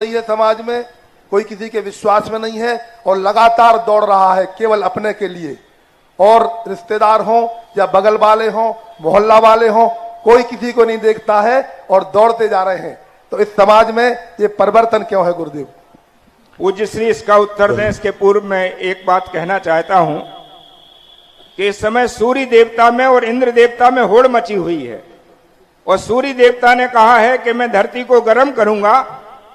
नहीं है, समाज में कोई किसी के विश्वास में नहीं है और लगातार दौड़ रहा है केवल अपने के लिए। और रिश्तेदार हों या बगल वाले हों, मोहल्ला वाले हों, कोई किसी को नहीं देखता है और दौड़ते जा रहे हैं। तो इस समाज में ये परिवर्तन क्यों है गुरुदेव? पूज्य श्री इसका उत्तर दें इसके पूर्व मैं एक बात कहना चाहता हूं कि इस समय सूर्य देवता में और इंद्र देवता में होड़ मची हुई है। और सूर्य देवता ने कहा है कि मैं धरती को गर्म करूंगा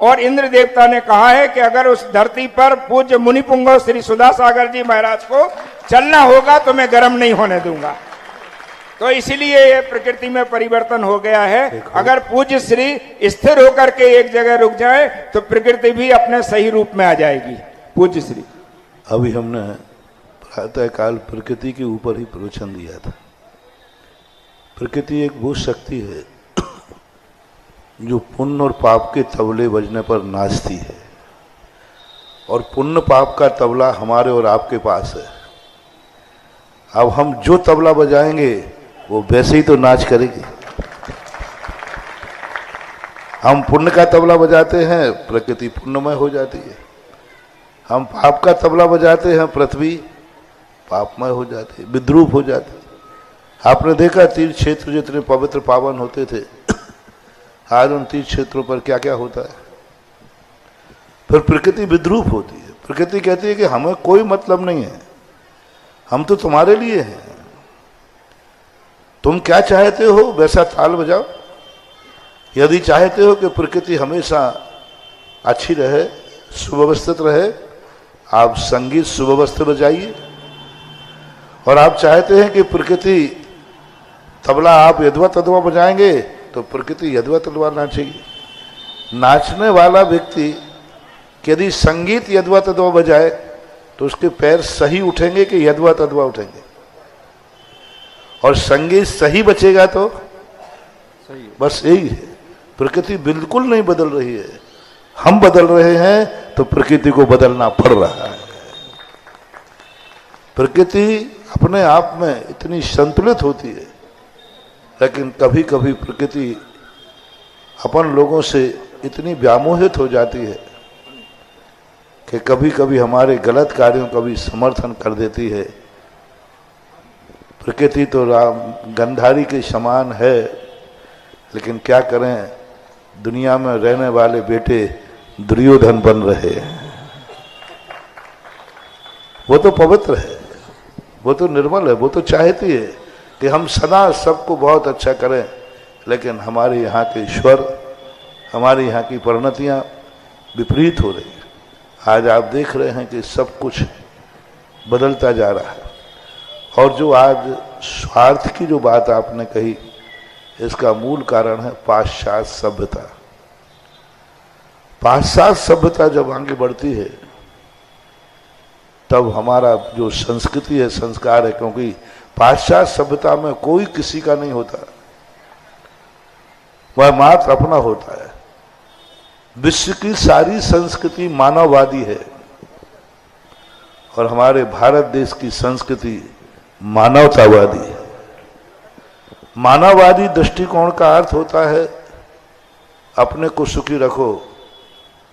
और इंद्र देवता ने कहा है कि अगर उस धरती पर पूज्य मुनिपुंगव श्री सुधा सागर जी महाराज को चलना होगा तो मैं गर्म नहीं होने दूंगा। तो इसलिए ये प्रकृति में परिवर्तन हो गया है। अगर पूज्य श्री स्थिर होकर के एक जगह रुक जाए तो प्रकृति भी अपने सही रूप में आ जाएगी। पूज्य श्री अभी हमने प्रातः काल प्रकृति के ऊपर ही प्रवचन दिया था। प्रकृति एक वो शक्ति है जो पुण्य और पाप के तबले बजने पर नाचती है, और पुण्य पाप का तबला हमारे और आपके पास है। अब हम जो तबला बजाएंगे वो वैसे ही तो नाच करेगी। हम पुण्य का तबला बजाते हैं, प्रकृति पुण्यमय हो जाती है। हम पाप का तबला बजाते हैं, पृथ्वी पापमय हो जाती है, विद्रूप हो जाती है। आपने देखा तीर्थ क्षेत्र जितने पवित्र पावन होते थे, आज उन तीर्थ क्षेत्रों पर क्या क्या होता है। फिर प्रकृति विद्रूप होती है। प्रकृति कहती है कि हमें कोई मतलब नहीं है, हम तो तुम्हारे लिए हैं, तुम क्या चाहते हो वैसा ताल बजाओ। यदि चाहते हो कि प्रकृति हमेशा अच्छी रहे, सुव्यवस्थित रहे, आप संगीत सुव्यवस्थित बजाइए। और आप चाहते हैं कि प्रकृति तबला आप यदवा तदवा बजाएंगे तो प्रकृति यदवा तदवा नाचेगी। नाचने वाला व्यक्ति यदि संगीत यदवा तदवा बजाए तो उसके पैर सही उठेंगे कि यदवा तदवा उठेंगे, और संगीत सही बचेगा तो सही। बस यही है। प्रकृति बिल्कुल नहीं बदल रही है, हम बदल रहे हैं तो प्रकृति को बदलना पड़ रहा है। प्रकृति अपने आप में इतनी संतुलित होती है, लेकिन कभी कभी प्रकृति अपन लोगों से इतनी व्यामोहित हो जाती है कि कभी कभी हमारे गलत कार्यों का भी समर्थन कर देती है। प्रकृति तो राम गंधारी के समान है, लेकिन क्या करें, दुनिया में रहने वाले बेटे दुर्योधन बन रहे हैं। वो तो पवित्र है, वो तो निर्मल है, वो तो चाहती है कि हम सदा सबको बहुत अच्छा करें, लेकिन हमारे यहाँ के ईश्वर, हमारे यहाँ की परिणतियाँ विपरीत हो रही हैं। आज आप देख रहे हैं कि सब कुछ बदलता जा रहा है। और जो आज स्वार्थ की जो बात आपने कही, इसका मूल कारण है पाश्चात्य सभ्यता। पाश्चात्य सभ्यता जब आगे बढ़ती है तब हमारा जो संस्कृति है, संस्कार है, क्योंकि पाश्चात्य सभ्यता में कोई किसी का नहीं होता, वह मात्र अपना होता है। विश्व की सारी संस्कृति मानववादी है और हमारे भारत देश की संस्कृति मानवतावादी है। मानववादी दृष्टिकोण का अर्थ होता है अपने को सुखी रखो,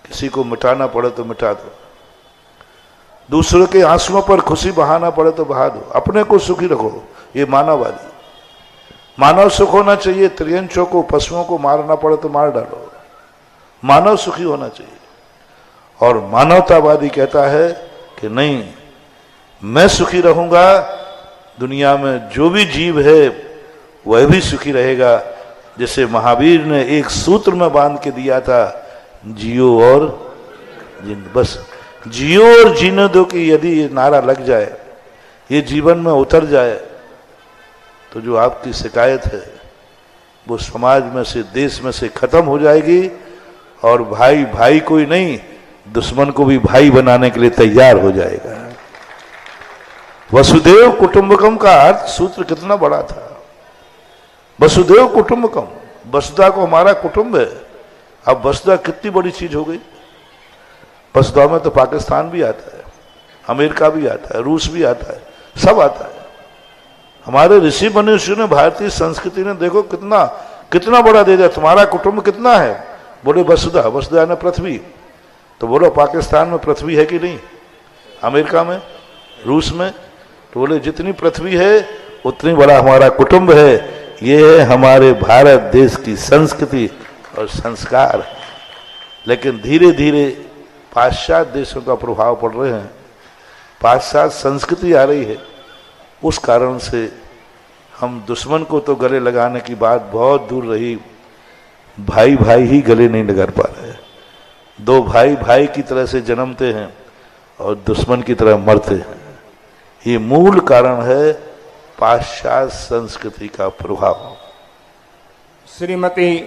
किसी को मिटाना पड़े तो मिटा दो, दूसरों के आंसुओं पर खुशी बहाना पड़े तो बहा दो, अपने को सुखी रखो। ये मानववादी। मानव सुख होना चाहिए, त्रियंचों को, पशुओं को मारना पड़े तो मार डालो, मानव सुखी होना चाहिए। और मानवतावादी कहता है कि नहीं, मैं सुखी रहूंगा, दुनिया में जो भी जीव है वह भी सुखी रहेगा। जैसे महावीर ने एक सूत्र में बांध के दिया था, जियो और जिन, बस जियो और जीने दो कि यदि ये नारा लग जाए, ये जीवन में उतर जाए, तो जो आपकी शिकायत है वो समाज में से, देश में से खत्म हो जाएगी। और भाई भाई कोई नहीं, दुश्मन को भी भाई बनाने के लिए तैयार हो जाएगा। वसुदेव कुटुंबकम का अर्थ सूत्र कितना बड़ा था। वसुदेव कुटुंबकम, वसुधा को हमारा कुटुंब है। अब वसुधा कितनी बड़ी चीज हो गई। वसुधा में तो पाकिस्तान भी आता है, अमेरिका भी आता है, रूस भी आता है, सब आता है। हमारे ऋषि मनुष्य ने, भारतीय संस्कृति ने देखो कितना कितना बड़ा दे दिया। तुम्हारा कुटुंब कितना है, बोले वसुधा, वसुधा ने पृथ्वी, तो बोलो पाकिस्तान में पृथ्वी है कि नहीं, अमेरिका में, रूस में? तो बोले जितनी पृथ्वी है उतनी बड़ा हमारा कुटुंब है। ये है हमारे भारत देश की संस्कृति और संस्कार। लेकिन धीरे धीरे पाश्चात्य देशों का प्रभाव पड़ रहे हैं, पाश्चात्य संस्कृति आ रही है। उस कारण से हम दुश्मन को तो गले लगाने की बात बहुत दूर रही, भाई भाई ही गले नहीं लगा पा रहे। दो भाई भाई की तरह से जन्मते हैं और दुश्मन की तरह मरते हैं। ये मूल कारण है पाश्चात्य संस्कृति का प्रभाव। श्रीमती